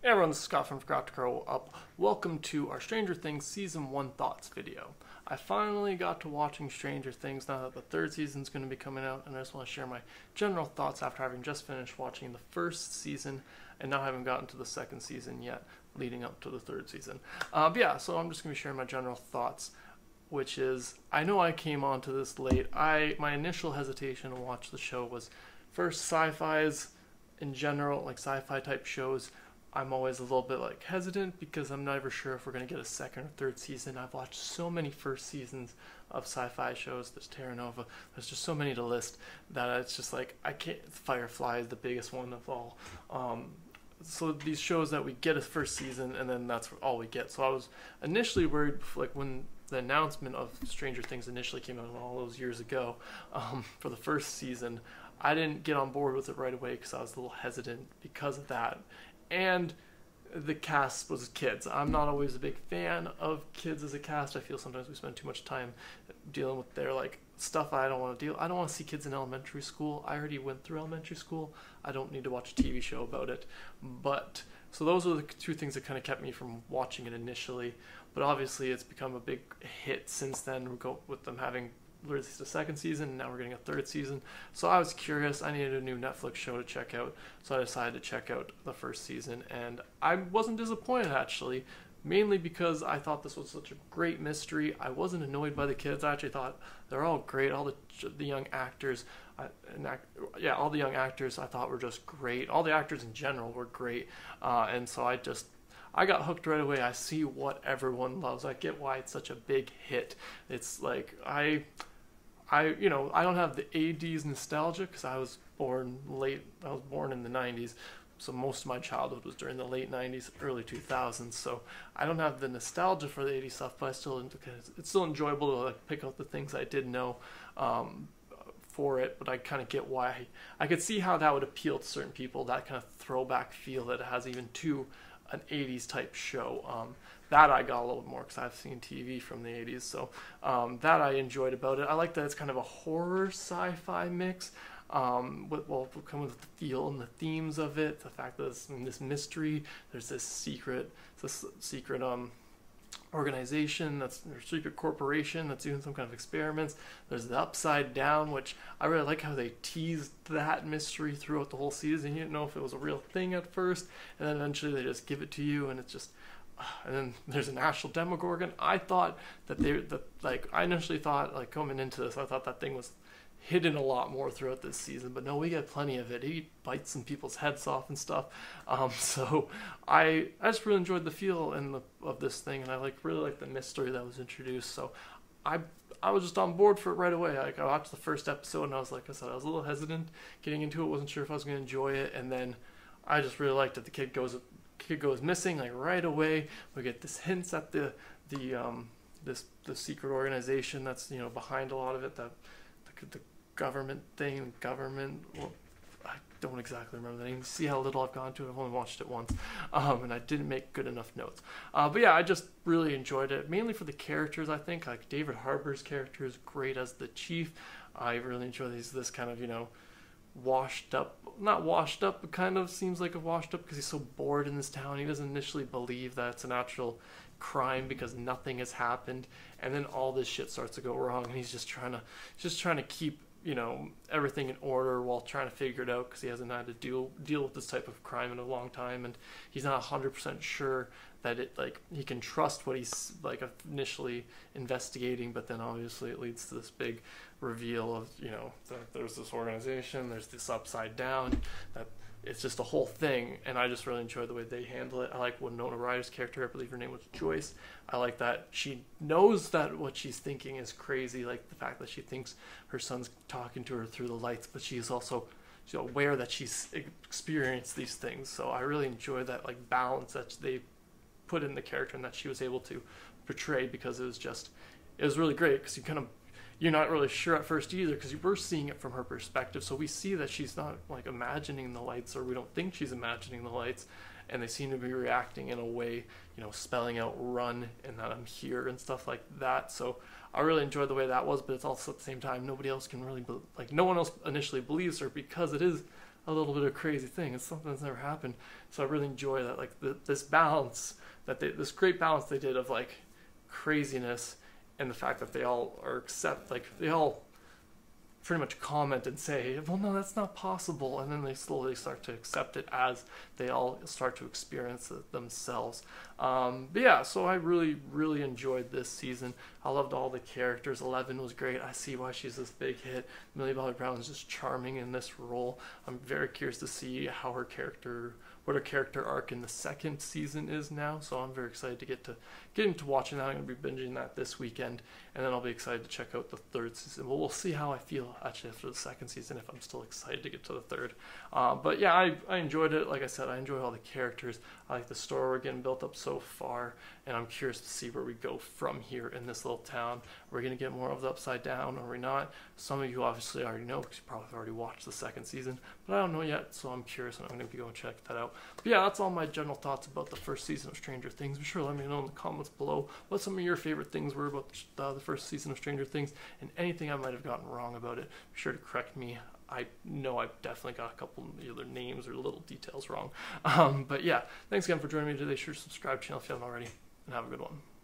Hey everyone, this is Scott from Forgot to Grow Up. Welcome to our Stranger Things Season 1 Thoughts video. I finally got to watching Stranger Things now that the third season is going to be coming out, and I just want to share my general thoughts after having just finished watching the first season and not having gotten to the second season yet, leading up to the third season. So I'm just going to be sharing my general thoughts, which is, I know I came onto this late. My initial hesitation to watch the show was, first, sci-fis in general, like sci-fi type shows. I'm always a little bit hesitant because I'm never sure if we're going to get a second or third season. I've watched so many first seasons of sci-fi shows. There's Terra Nova. There's just so many to list that it's just I can't. Firefly is the biggest one of all. So these shows that we get a first season and then that's all we get. So I was initially worried, when the announcement of Stranger Things initially came out all those years ago, for the first season, I didn't get on board with it right away because I was a little hesitant because of that. And the cast was kids. I'm not always a big fan of kids as a cast. I feel sometimes we spend too much time dealing with their stuff I don't want to deal. I don't want to see kids in elementary school. I already went through elementary school. I don't need to watch a TV show about it. But so those are the two things that kind of kept me from watching it initially. But obviously it's become a big hit since then. We go with them having released a second season, and now we're getting a third season. So I was curious. I needed a new Netflix show to check out, so I decided to check out the first season, and I wasn't disappointed actually, mainly because I thought this was such a great mystery. I wasn't annoyed by the kids. I actually thought they're all great. All the young actors, all the young actors I thought were just great. All the actors in general were great, and so I got hooked right away. I see what everyone loves. I get why it's such a big hit. It's I don't have the 80s nostalgia because I was born late. I was born in the 90s, so most of my childhood was during the late 90s, early 2000s. So I don't have the nostalgia for the 80s stuff, but it's still enjoyable to pick out the things I did know for it. But I kind of get why. I could see how that would appeal to certain people. That kind of throwback feel that it has even to an 80s type show. That I got a little more because I've seen TV from the 80s, so that I enjoyed about it. I like that it's kind of a horror sci-fi mix, come with the feel and the themes of it, the fact that it's this mystery, there's this secret organization, or secret corporation that's doing some kind of experiments. There's the Upside Down, which I really like how they teased that mystery throughout the whole season. You didn't know if it was a real thing at first, and then eventually they just give it to you, and it's just. And then there's an actual Demogorgon. I thought I initially thought, coming into this, I thought that thing was hidden a lot more throughout this season, but no, we get plenty of it. He bites some people's heads off and stuff. So I just really enjoyed the feel of this thing, and I really like the mystery that was introduced. So I was just on board for it right away. I watched the first episode, and I was like I said, I was a little hesitant getting into it. Wasn't sure if I was going to enjoy it, and then I just really liked it. The kid goes missing right away. We get this hints at the secret organization that's behind a lot of it. The government thing. Well, I don't exactly remember the name. See how little I've gone to it. I've only watched it once, and I didn't make good enough notes. But yeah, I just really enjoyed it, mainly for the characters. I think David Harbour's character is great as the chief. I really enjoy this kind of not washed up, but kind of seems like a washed up because he's so bored in this town. He doesn't initially believe that it's an actual crime because nothing has happened, and then all this shit starts to go wrong, and he's just trying to keep everything in order while trying to figure it out because he hasn't had to deal with this type of crime in a long time, and he's not 100% sure that he can trust what he's initially investigating. But then obviously it leads to this big reveal of that there's this organization, there's this Upside Down, that it's just a whole thing, and I just really enjoyed the way they handle it. I like Winona Ryder's character. I believe her name was Joyce. I like that she knows that what she's thinking is crazy, like the fact that she thinks her son's talking to her through the lights, but she's also aware that she's experienced these things. So I really enjoy that balance that they put in the character and that she was able to portray, because it was really great, because you're not really sure at first either, because we're seeing it from her perspective. So we see that she's not imagining the lights, or we don't think she's imagining the lights, and they seem to be reacting in a way, spelling out "run" and that I'm here and stuff like that. So I really enjoyed the way that was, but it's also at the same time nobody else can really no one else initially believes her because it is a little bit of a crazy thing. It's something that's never happened. So I really enjoy that, like this balance this great balance they did of like craziness and the fact that they all they all pretty much comment and say, well, no, that's not possible, and then they slowly start to accept it as they all start to experience it themselves. But yeah, so I really enjoyed this season. I loved all the characters. 11 was great. I see why she's this big hit. Millie Bobby Brown is just charming in this role. I'm very curious to see how what her character arc in the second season is now, so I'm very excited to get into watching that. I'm going to be binging that this weekend, and then I'll be excited to check out the third season. Well, we'll see how I feel actually after the second season, if I'm still excited to get to the third. But yeah, I enjoyed it. Like I said, I enjoy all the characters. I like the story we're getting built up so far, and I'm curious to see where we go from here in this little town. We're going to get more of the Upside Down, or are we not? Some of you obviously already know, because you probably already watched the second season, but I don't know yet, so I'm curious, and I'm going to go and check that out. But yeah, that's all my general thoughts about the first season of Stranger Things. Be sure to let me know in the comments below what some of your favorite things were about the first season of Stranger Things, and anything I might have gotten wrong about it. Be sure to correct me. I know I've definitely got a couple either names or little details wrong. But yeah, thanks again for joining me today. Be sure to subscribe to the channel if you haven't already, and have a good one.